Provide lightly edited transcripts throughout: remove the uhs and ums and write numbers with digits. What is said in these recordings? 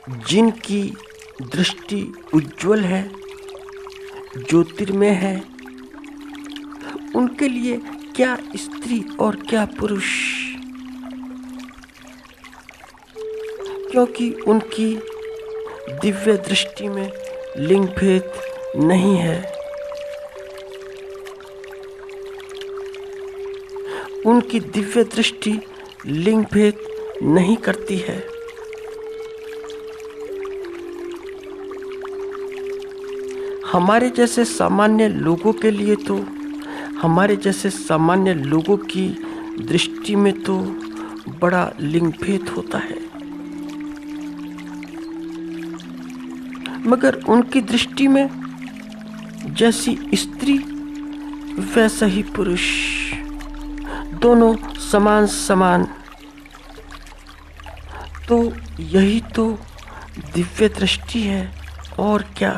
जिनकी दृष्टि उज्ज्वल है, ज्योतिर्मय है, उनके लिए क्या स्त्री और क्या पुरुष, क्योंकि उनकी दिव्य दृष्टि में लिंग भेद नहीं है। उनकी दिव्य दृष्टि लिंग भेद नहीं करती है। हमारे जैसे सामान्य लोगों के लिए तो, हमारे जैसे सामान्य लोगों की दृष्टि में तो बड़ा लिंग भेद होता है, मगर उनकी दृष्टि में जैसी स्त्री वैसा ही पुरुष, दोनों समान समान। तो यही तो दिव्य दृष्टि है, और क्या।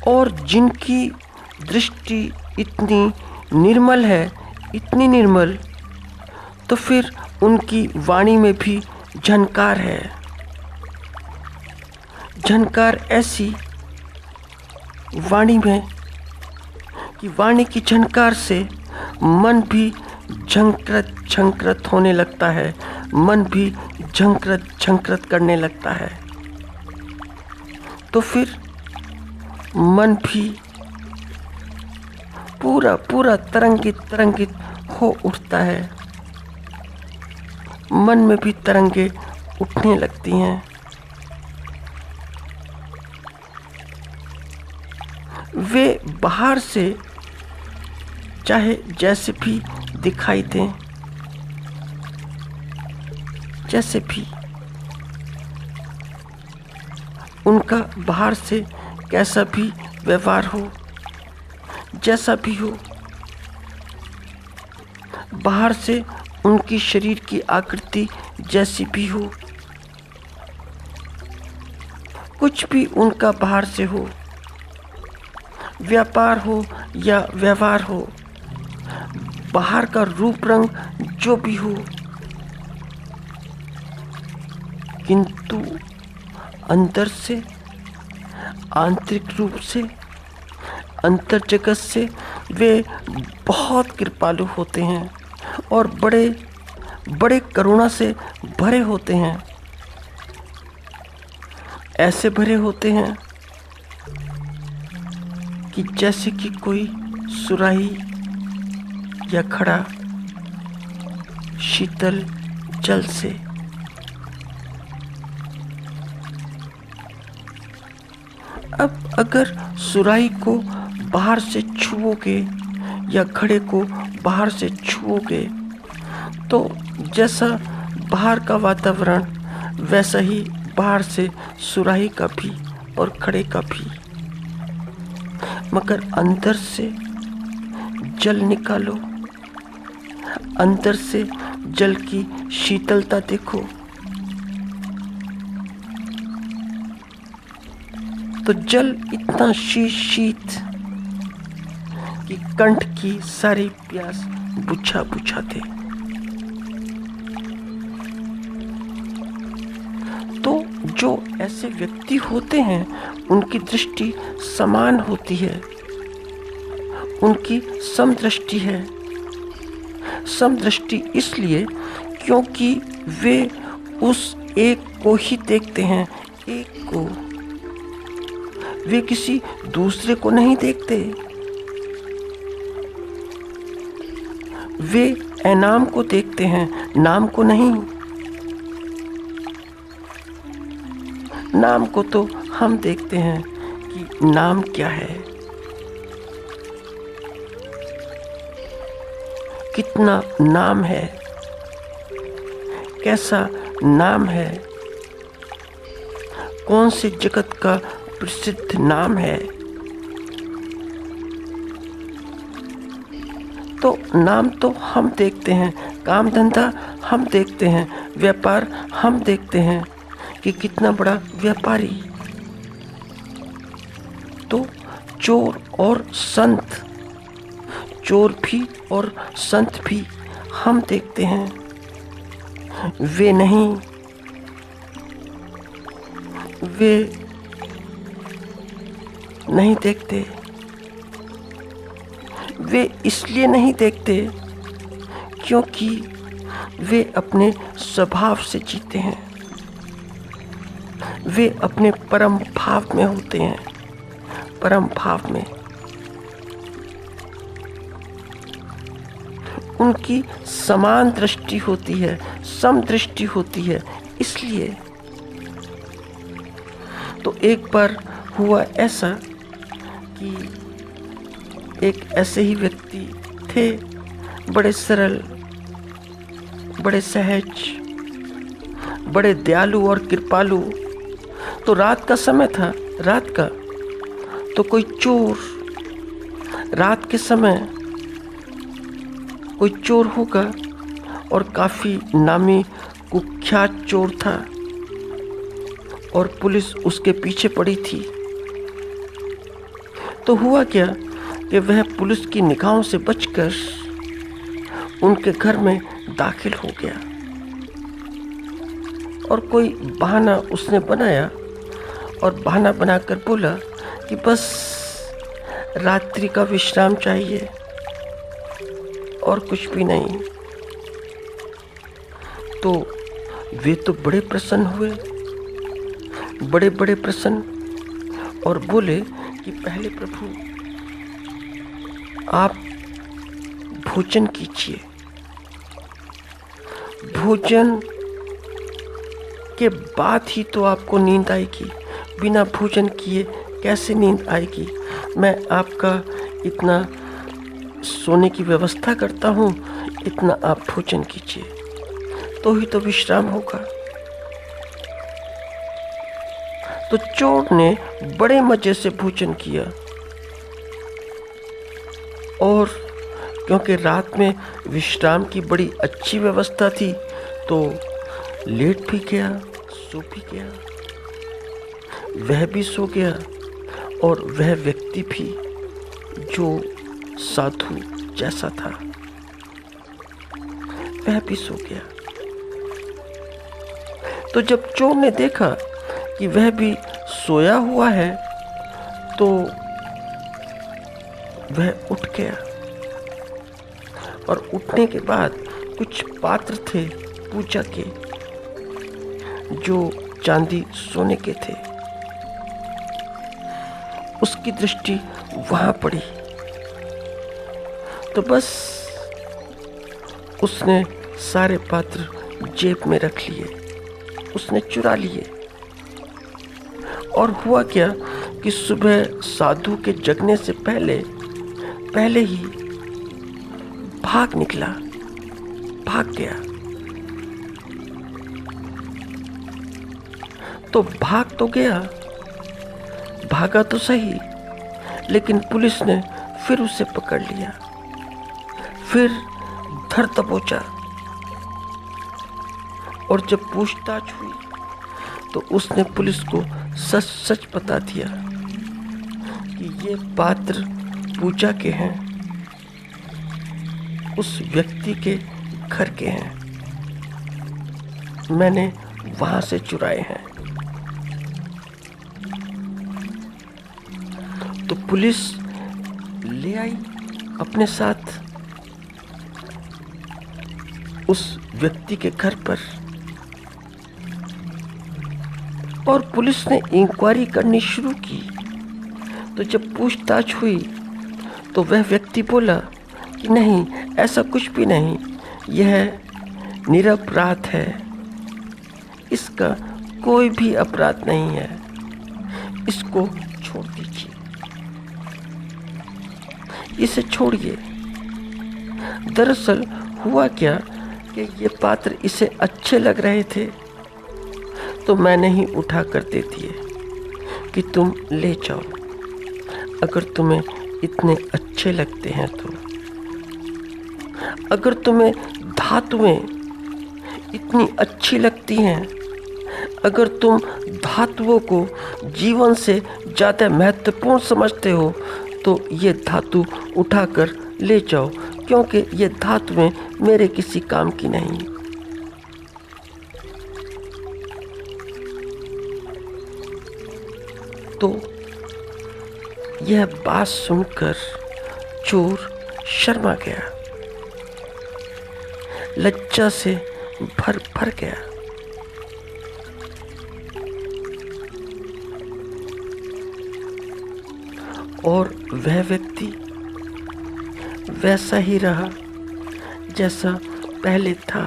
और जिनकी दृष्टि इतनी निर्मल है, इतनी निर्मल, तो फिर उनकी वाणी में भी झनकार है। झनकार ऐसी वाणी में कि वाणी की झनकार से मन भी झंकृत झंकृत होने लगता है, मन भी झंकृत झंकृत करने लगता है। तो फिर मन भी पूरा पूरा तरंगित तरंगित हो उठता है, मन में भी तरंगे उठने लगती हैं। वे बाहर से चाहे जैसे भी दिखाई दें, जैसे भी उनका बाहर से कैसा भी व्यवहार हो, जैसा भी हो, बाहर से उनकी शरीर की आकृति जैसी भी हो, कुछ भी उनका बाहर से हो, व्यापार हो या व्यवहार हो, बाहर का रूप रंग जो भी हो, किंतु अंदर से, आंतरिक रूप से, अंतर जगत से वे बहुत कृपालु होते हैं और बड़े बड़े करुणा से भरे होते हैं। ऐसे भरे होते हैं कि जैसे कि कोई सुराही या खड़ा शीतल जल से। अब अगर सुराही को बाहर से छुओगे या घड़े को बाहर से छुओगे, तो जैसा बाहर का वातावरण वैसा ही बाहर से सुराही का भी और घड़े का भी। मगर अंदर से जल निकालो, अंदर से जल की शीतलता देखो, तो जल इतना शीत कि कंठ की सारी प्यास बुझा बुझा दे। तो जो ऐसे व्यक्ति होते हैं उनकी दृष्टि समान होती है, उनकी समदृष्टि है। समदृष्टि इसलिए क्योंकि वे उस एक को ही देखते हैं, एक को। वे किसी दूसरे को नहीं देखते। वे अनाम को देखते हैं, नाम को नहीं। नाम को तो हम देखते हैं कि नाम क्या है, कितना नाम है, कैसा नाम है, कौन से जगत का प्रसिद्ध नाम है। तो नाम तो हम देखते हैं, काम धंधा हम देखते हैं, व्यापार हम देखते हैं कि कितना बड़ा व्यापारी। तो चोर और संत, चोर भी और संत भी हम देखते हैं, वे नहीं। वे नहीं देखते। वे इसलिए नहीं देखते क्योंकि वे अपने स्वभाव से जीते हैं। वे अपने परम भाव में होते हैं, परम भाव में। उनकी समान दृष्टि होती है, समदृष्टि होती है। इसलिए तो एक बार हुआ ऐसा कि एक ऐसे ही व्यक्ति थे, बड़े सरल, बड़े सहज, बड़े दयालु और कृपालु। तो रात का समय था, रात का। तो कोई चोर, रात के समय कोई चोर होगा, और काफी नामी कुख्यात चोर था, और पुलिस उसके पीछे पड़ी थी। तो हुआ क्या कि वह पुलिस की निगाहों से बचकर उनके घर में दाखिल हो गया, और कोई बहाना उसने बनाया, और बहाना बनाकर बोला कि बस रात्रि का विश्राम चाहिए और कुछ भी नहीं। तो वे तो बड़े प्रसन्न हुए, बड़े बड़े प्रसन्न, और बोले कि पहले प्रभु आप भोजन कीजिए। भोजन के बाद ही तो आपको नींद आएगी, बिना भोजन किए कैसे नींद आएगी। मैं आपका इतना सोने की व्यवस्था करता हूँ, इतना आप भोजन कीजिए, तो ही तो विश्राम होगा। तो चोर ने बड़े मजे से भोजन किया, और क्योंकि रात में विश्राम की बड़ी अच्छी व्यवस्था थी, तो लेट भी गया, सो भी गया। वह भी सो गया, और वह व्यक्ति भी जो साधु जैसा था, वह भी सो गया। तो जब चोर ने देखा कि वह भी सोया हुआ है, तो वह उठ गया, और उठने के बाद कुछ पात्र थे पूजा के, जो चांदी सोने के थे। उसकी दृष्टि वहां पड़ी, तो बस उसने सारे पात्र जेब में रख लिए, उसने चुरा लिए। और हुआ क्या कि सुबह साधु के जगने से पहले ही भाग निकला, भाग गया। तो भाग तो गया, भागा तो सही, लेकिन पुलिस ने फिर उसे पकड़ लिया, फिर धर दबोचा। और जब पूछताछ हुई तो उसने पुलिस को सच सच बता दिया कि ये पात्र पूजा के हैं, उस व्यक्ति के घर के हैं, मैंने वहां से चुराए हैं। तो पुलिस ले आई अपने साथ उस व्यक्ति के घर पर, और पुलिस ने इंक्वायरी करनी शुरू की। तो जब पूछताछ हुई तो वह व्यक्ति बोला कि नहीं, ऐसा कुछ भी नहीं, यह निरपराध है, इसका कोई भी अपराध नहीं है, इसको छोड़ दीजिए, इसे छोड़िए। दरअसल हुआ क्या कि ये पात्र इसे अच्छे लग रहे थे, तो मैंने ही उठा कर दे दिए कि तुम ले जाओ, अगर तुम्हें इतने अच्छे लगते हैं तो। अगर तुम्हें धातुएं इतनी अच्छी लगती हैं, अगर तुम धातुओं को जीवन से ज़्यादा महत्वपूर्ण समझते हो, तो ये धातु उठाकर ले जाओ, क्योंकि ये धातुएं मेरे किसी काम की नहीं। तो यह बात सुनकर चोर शर्मा गया, लज्जा से भर भर गया। और वह व्यक्ति वैसा ही रहा जैसा पहले था।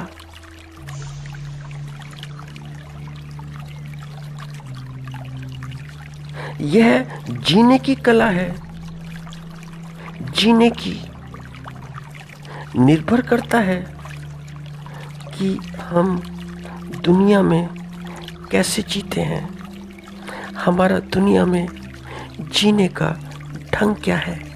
यह जीने की कला है। जीने की निर्भर करता है कि हम दुनिया में कैसे जीते हैं, हमारा दुनिया में जीने का ढंग क्या है।